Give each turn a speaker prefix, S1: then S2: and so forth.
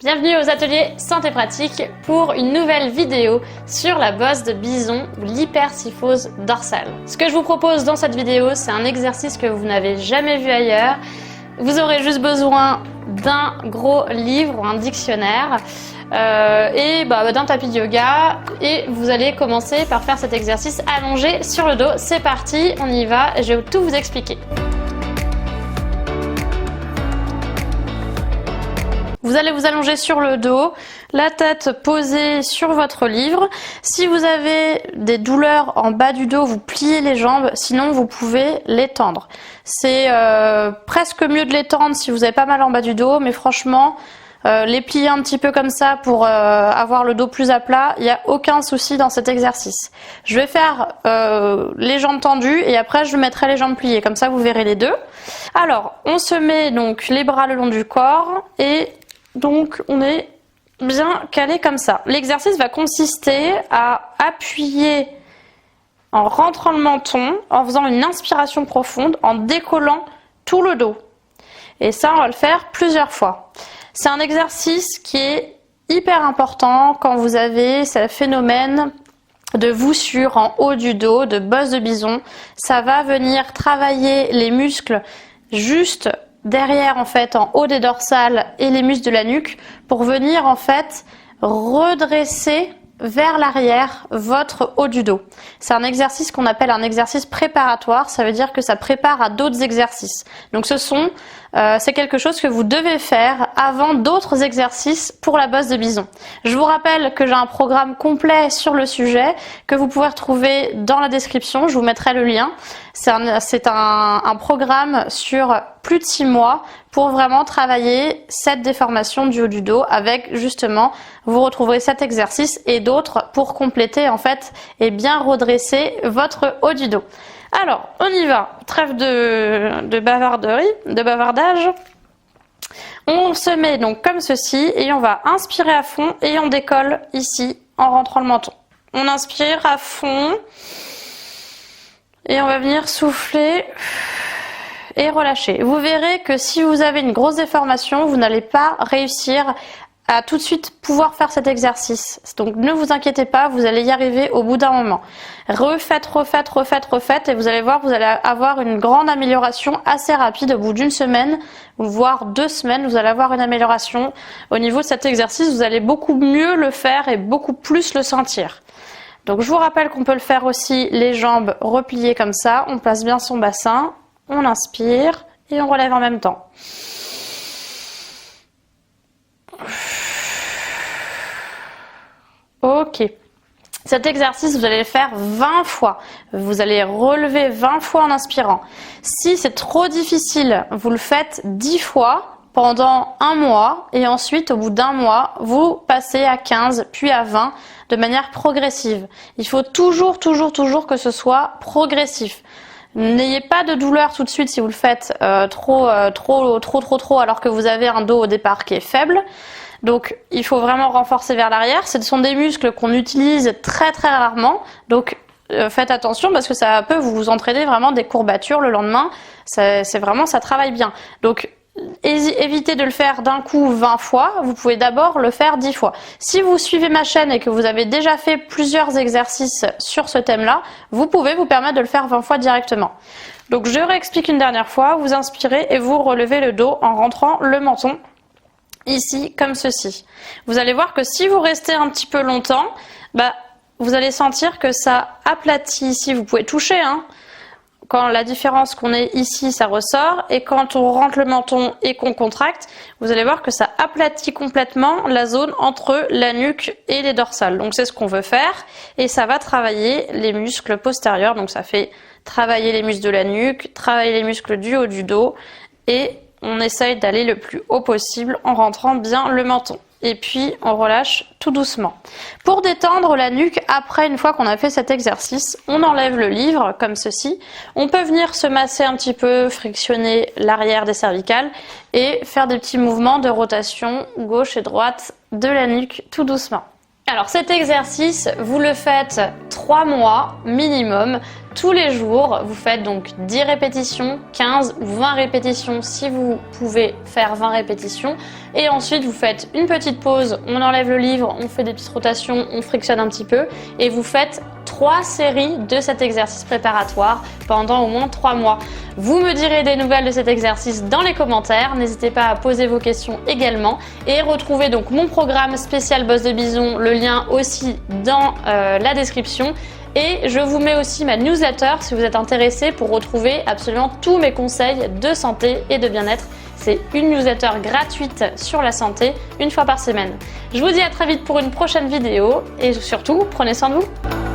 S1: Bienvenue aux ateliers santé pratique pour une nouvelle vidéo sur la bosse de bison ou l'hypersyphose dorsale. Ce que je vous propose dans cette vidéo, c'est un exercice que vous n'avez jamais vu ailleurs. Vous aurez juste besoin d'un gros livre ou un dictionnaire et d'un tapis de yoga et vous allez commencer par faire cet exercice allongé sur le dos. C'est parti, on y va, je vais tout vous expliquer. Vous allez vous allonger sur le dos, la tête posée sur votre livre. Si vous avez des douleurs en bas du dos, vous pliez les jambes, sinon vous pouvez l'étendre. C'est presque mieux de l'étendre si vous avez pas mal en bas du dos, mais franchement, les plier un petit peu comme ça pour avoir le dos plus à plat, il n'y a aucun souci dans cet exercice. Je vais faire les jambes tendues et après je mettrai les jambes pliées, comme ça vous verrez les deux. Alors, on se met donc les bras le long du corps et donc on est bien calé comme ça. L'exercice va consister à appuyer en rentrant le menton, en faisant une inspiration profonde, en décollant tout le dos. Et ça, on va le faire plusieurs fois. C'est un exercice qui est hyper important quand vous avez ce phénomène de voussure en haut du dos, de bosse de bison. Ça va venir travailler les muscles juste derrière en fait, en haut des dorsales et les muscles de la nuque pour venir en fait redresser vers l'arrière votre haut du dos. C'est un exercice qu'on appelle un exercice préparatoire, ça veut dire que ça prépare à d'autres exercices. Donc c'est quelque chose que vous devez faire avant d'autres exercices pour la bosse de bison. Je vous rappelle que j'ai un programme complet sur le sujet que vous pouvez retrouver dans la description, je vous mettrai le lien. C'est un programme sur plus de 6 mois pour vraiment travailler cette déformation du haut du dos avec justement, vous retrouverez cet exercice et d'autres pour compléter en fait et bien redresser votre haut du dos. Alors, on y va. Trêve de bavardage. On se met donc comme ceci et on va inspirer à fond et on décolle ici en rentrant le menton. On inspire à fond et on va venir souffler et relâcher. Vous verrez que si vous avez une grosse déformation, vous n'allez pas réussir à tout de suite pouvoir faire cet exercice. Donc ne vous inquiétez pas, vous allez y arriver au bout d'un moment. Refaites et vous allez voir, vous allez avoir une grande amélioration assez rapide au bout d'une semaine, voire 2 semaines, vous allez avoir une amélioration au niveau de cet exercice. Vous allez beaucoup mieux le faire et beaucoup plus le sentir. Donc je vous rappelle qu'on peut le faire aussi les jambes repliées comme ça. On place bien son bassin, on inspire et on relève en même temps. Ok. Cet exercice, vous allez le faire 20 fois. Vous allez relever 20 fois en inspirant. Si c'est trop difficile, vous le faites 10 fois pendant 1 mois et ensuite, au bout d'1 mois, vous passez à 15 puis à 20 de manière progressive. Il faut toujours que ce soit progressif. N'ayez pas de douleur tout de suite si vous le faites trop alors que vous avez un dos au départ qui est faible. Donc il faut vraiment renforcer vers l'arrière. Ce sont des muscles qu'on utilise très rarement. Donc faites attention parce que ça peut vous entraîner vraiment des courbatures le lendemain. Ça travaille bien. Donc évitez de le faire d'un coup 20 fois, vous pouvez d'abord le faire 10 fois. Si vous suivez ma chaîne et que vous avez déjà fait plusieurs exercices sur ce thème-là, vous pouvez vous permettre de le faire 20 fois directement. Donc je réexplique une dernière fois, vous inspirez et vous relevez le dos en rentrant le menton ici comme ceci. Vous allez voir que si vous restez un petit peu longtemps, vous allez sentir que ça aplatit ici, vous pouvez toucher, Quand la différence qu'on est ici, ça ressort. Et quand on rentre le menton et qu'on contracte, vous allez voir que ça aplatit complètement la zone entre la nuque et les dorsales. Donc c'est ce qu'on veut faire. Et ça va travailler les muscles postérieurs. Donc ça fait travailler les muscles de la nuque, travailler les muscles du haut du dos. Et on essaye d'aller le plus haut possible en rentrant bien le menton. Et puis on relâche tout doucement. Pour détendre la nuque, après une fois qu'on a fait cet exercice, on enlève le livre comme ceci. On peut venir se masser un petit peu, frictionner l'arrière des cervicales et faire des petits mouvements de rotation gauche et droite de la nuque tout doucement. Alors cet exercice, vous le faites 3 mois minimum, tous les jours. Vous faites donc 10 répétitions, 15 ou 20 répétitions si vous pouvez faire 20 répétitions. Et ensuite vous faites une petite pause, on enlève le livre, on fait des petites rotations, on frictionne un petit peu et vous faites 3 séries de cet exercice préparatoire pendant au moins 3 mois. Vous me direz des nouvelles de cet exercice dans les commentaires. N'hésitez pas à poser vos questions également et retrouvez donc mon programme spécial Bosse de Bison, le lien aussi dans la description. Et je vous mets aussi ma newsletter si vous êtes intéressé pour retrouver absolument tous mes conseils de santé et de bien-être. C'est une newsletter gratuite sur la santé, une fois par semaine. Je vous dis à très vite pour une prochaine vidéo et surtout, prenez soin de vous.